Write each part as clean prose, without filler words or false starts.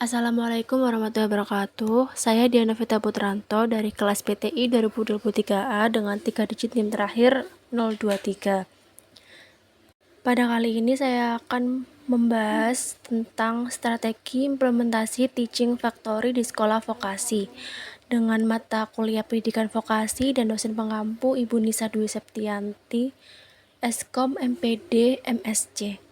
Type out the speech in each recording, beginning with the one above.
Assalamualaikum warahmatullahi wabarakatuh. Saya Diana Vita Putranto dari kelas PTI 2023A dengan 3 digit NIM terakhir 023. Pada kali ini saya akan membahas tentang strategi implementasi Teaching Factory di sekolah vokasi dengan mata kuliah pendidikan vokasi dan dosen pengampu Ibu Nisa Dwi Septianti, Eskom MPD MSc.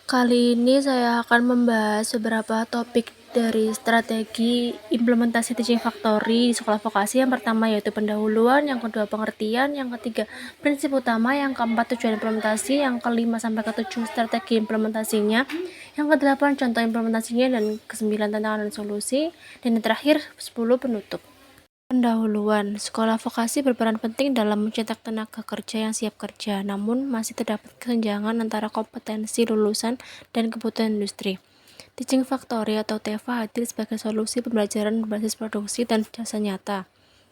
Kali ini saya akan membahas beberapa topik dari strategi implementasi Teaching Factory di sekolah vokasi. Yang pertama yaitu pendahuluan, yang kedua pengertian, yang ketiga prinsip utama, yang keempat tujuan implementasi, yang kelima sampai ketujuh strategi implementasinya, yang kedelapan contoh implementasinya, dan kesembilan tantangan dan solusi, dan yang terakhir 10 penutup. Pendahuluan, sekolah vokasi berperan penting dalam mencetak tenaga kerja yang siap kerja, namun masih terdapat kesenjangan antara kompetensi lulusan dan kebutuhan industri. Teaching Factory atau TEFA hadir sebagai solusi pembelajaran berbasis produksi dan jasa nyata.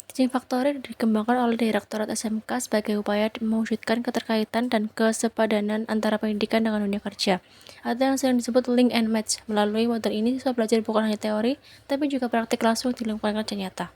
Teaching Factory dikembangkan oleh Direktorat SMK sebagai upaya mewujudkan keterkaitan dan kesepadanan antara pendidikan dengan dunia kerja, atau yang sering disebut link and match. Melalui model ini, siswa belajar bukan hanya teori, tapi juga praktik langsung di lingkungan kerja nyata.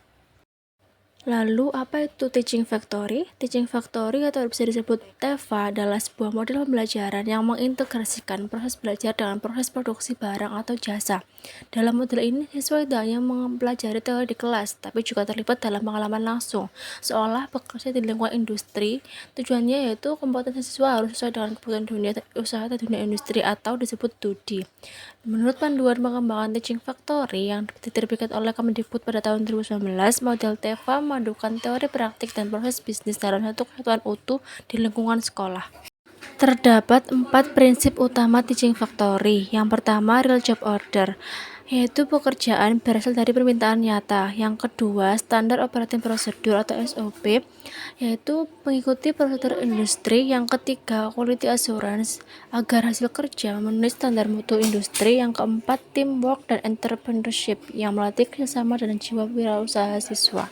Lalu, apa itu Teaching Factory? Teaching Factory atau bisa disebut TEFA adalah sebuah model pembelajaran yang mengintegrasikan proses belajar dengan proses produksi barang atau jasa. Dalam model ini, siswa tidak hanya mempelajari teori di kelas, tapi juga terlibat dalam pengalaman langsung, seolah bekerja di lingkungan industri. Tujuannya yaitu kompetensi siswa harus sesuai dengan kebutuhan dunia usaha atau dunia industri atau disebut 2D. Menurut panduan pengembangan Teaching Factory yang diterbitkan oleh Kemendikbud pada tahun 2019, model TEFA memadukan teori praktik dan proses bisnis dalam satu kesatuan utuh di lingkungan sekolah. Terdapat 4 prinsip utama Teaching Factory. Yang pertama, real job order, yaitu pekerjaan berasal dari permintaan nyata. Yang kedua, standar operating procedure atau SOP, yaitu mengikuti prosedur industri. Yang ketiga, quality assurance, agar hasil kerja memenuhi standar mutu industri. Yang keempat, teamwork dan entrepreneurship, yang melatih kerjasama dan jiwa wirausaha siswa.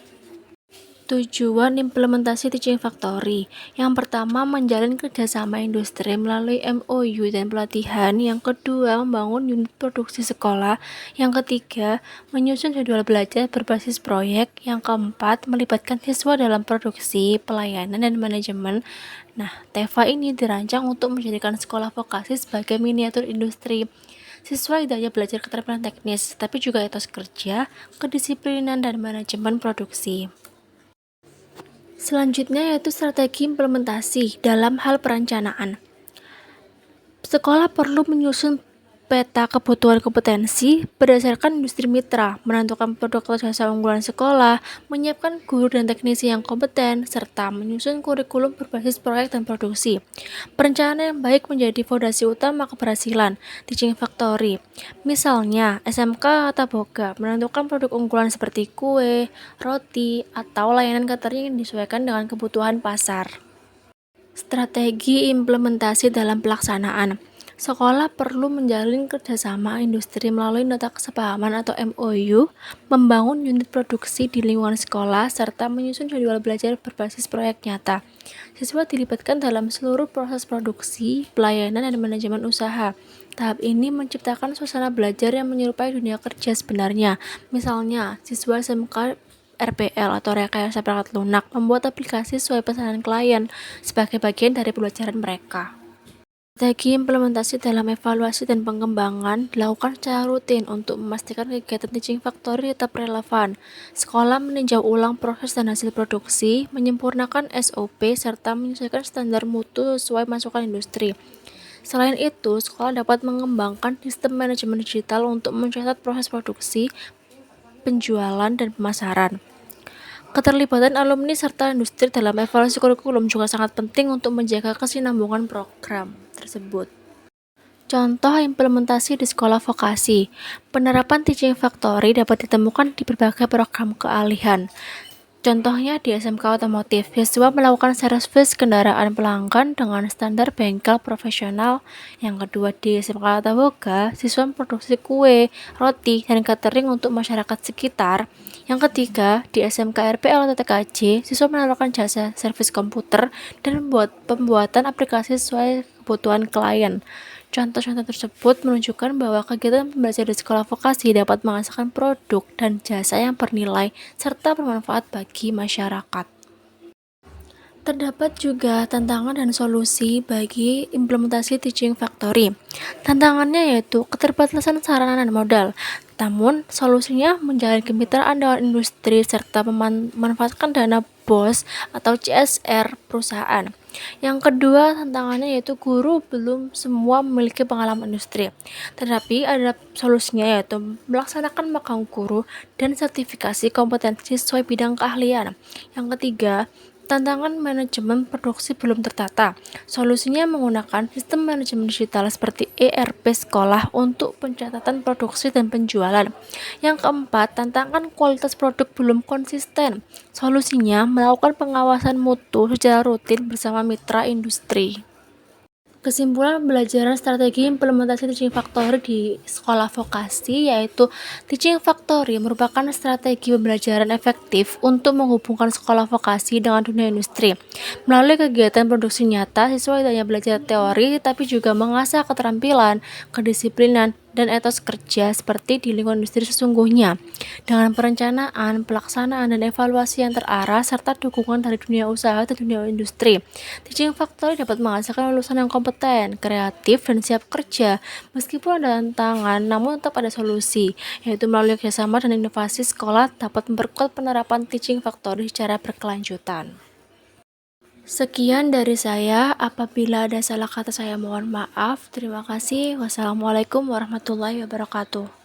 Tujuan implementasi Teaching Factory. Yang pertama, menjalin kerjasama industri melalui MOU dan pelatihan. Yang kedua, membangun unit produksi sekolah. Yang ketiga, menyusun jadwal belajar berbasis proyek. Yang keempat, melibatkan siswa dalam produksi, pelayanan, dan manajemen. Nah, TEFA ini dirancang untuk menjadikan sekolah vokasi sebagai miniatur industri. Siswa tidak hanya belajar keterampilan teknis, tapi juga etos kerja, kedisiplinan, dan manajemen produksi. Selanjutnya yaitu strategi implementasi dalam hal perencanaan. Sekolah perlu menyusun peta kebutuhan kompetensi berdasarkan industri mitra, menentukan produk atau jasa unggulan sekolah, menyiapkan guru dan teknisi yang kompeten, serta menyusun kurikulum berbasis proyek dan produksi. Perencanaan yang baik menjadi fondasi utama keberhasilan Teaching Factory. Misalnya, SMK Tata Boga menentukan produk unggulan seperti kue, roti, atau layanan catering yang disesuaikan dengan kebutuhan pasar. Strategi implementasi dalam pelaksanaan. Sekolah perlu menjalin kerjasama industri melalui nota kesepahaman atau MOU, membangun unit produksi di lingkungan sekolah, serta menyusun jadwal belajar berbasis proyek nyata. Siswa dilibatkan dalam seluruh proses produksi, pelayanan, dan manajemen usaha. Tahap ini menciptakan suasana belajar yang menyerupai dunia kerja sebenarnya. Misalnya, siswa SMK RPL atau rekayasa perangkat lunak membuat aplikasi sesuai pesanan klien sebagai bagian dari pembelajaran mereka. Strategi implementasi dalam evaluasi dan pengembangan dilakukan secara rutin untuk memastikan kegiatan Teaching Factory tetap relevan. Sekolah meninjau ulang proses dan hasil produksi, menyempurnakan SOP, serta menyesuaikan standar mutu sesuai masukan industri. Selain itu, sekolah dapat mengembangkan sistem manajemen digital untuk mencatat proses produksi, penjualan, dan pemasaran. Keterlibatan alumni serta industri dalam evaluasi kurikulum juga sangat penting untuk menjaga kesinambungan program tersebut. Contoh implementasi di sekolah vokasi. Penerapan Teaching Factory dapat ditemukan di berbagai program keahlian. Contohnya di SMK Otomotif, siswa melakukan servis kendaraan pelanggan dengan standar bengkel profesional. Yang kedua di SMK Tata Boga, siswa memproduksi kue, roti, dan catering untuk masyarakat sekitar. Yang ketiga di SMK RPL atau TKJ, siswa menawarkan jasa servis komputer dan pembuatan aplikasi sesuai kebutuhan klien. Contoh-contoh tersebut menunjukkan bahwa kegiatan pembelajaran di sekolah vokasi dapat menghasilkan produk dan jasa yang bernilai serta bermanfaat bagi masyarakat. Terdapat juga tantangan dan solusi bagi implementasi teaching factory. Tantangannya yaitu keterbatasan sarana dan modal, namun solusinya menjalin kemitraan dengan industri serta memanfaatkan dana BOS atau CSR perusahaan. Yang kedua, tantangannya yaitu guru belum semua memiliki pengalaman industri. Tetapi ada solusinya yaitu melaksanakan magang guru dan sertifikasi kompetensi sesuai bidang keahlian. Yang ketiga, tantangan manajemen produksi belum tertata. Solusinya menggunakan sistem manajemen digital seperti ERP sekolah untuk pencatatan produksi dan penjualan. Yang keempat, tantangan kualitas produk belum konsisten. Solusinya melakukan pengawasan mutu secara rutin bersama mitra industri. Kesimpulan pembelajaran strategi implementasi teaching factory di sekolah vokasi yaitu teaching factory merupakan strategi pembelajaran efektif untuk menghubungkan sekolah vokasi dengan dunia industri. Melalui kegiatan produksi nyata, siswa tidak hanya belajar teori tapi juga mengasah keterampilan, kedisiplinan, dan etos kerja seperti di lingkungan industri sesungguhnya. Dengan perencanaan, pelaksanaan, dan evaluasi yang terarah serta dukungan dari dunia usaha dan dunia industri, teaching factory dapat menghasilkan lulusan yang kompeten, kreatif, dan siap kerja. Meskipun ada tantangan, namun tetap ada solusi, yaitu melalui kerjasama dan inovasi sekolah dapat memperkuat penerapan teaching factory secara berkelanjutan. Sekian dari saya, apabila ada salah kata saya mohon maaf. Terima kasih. Wassalamualaikum warahmatullahi wabarakatuh.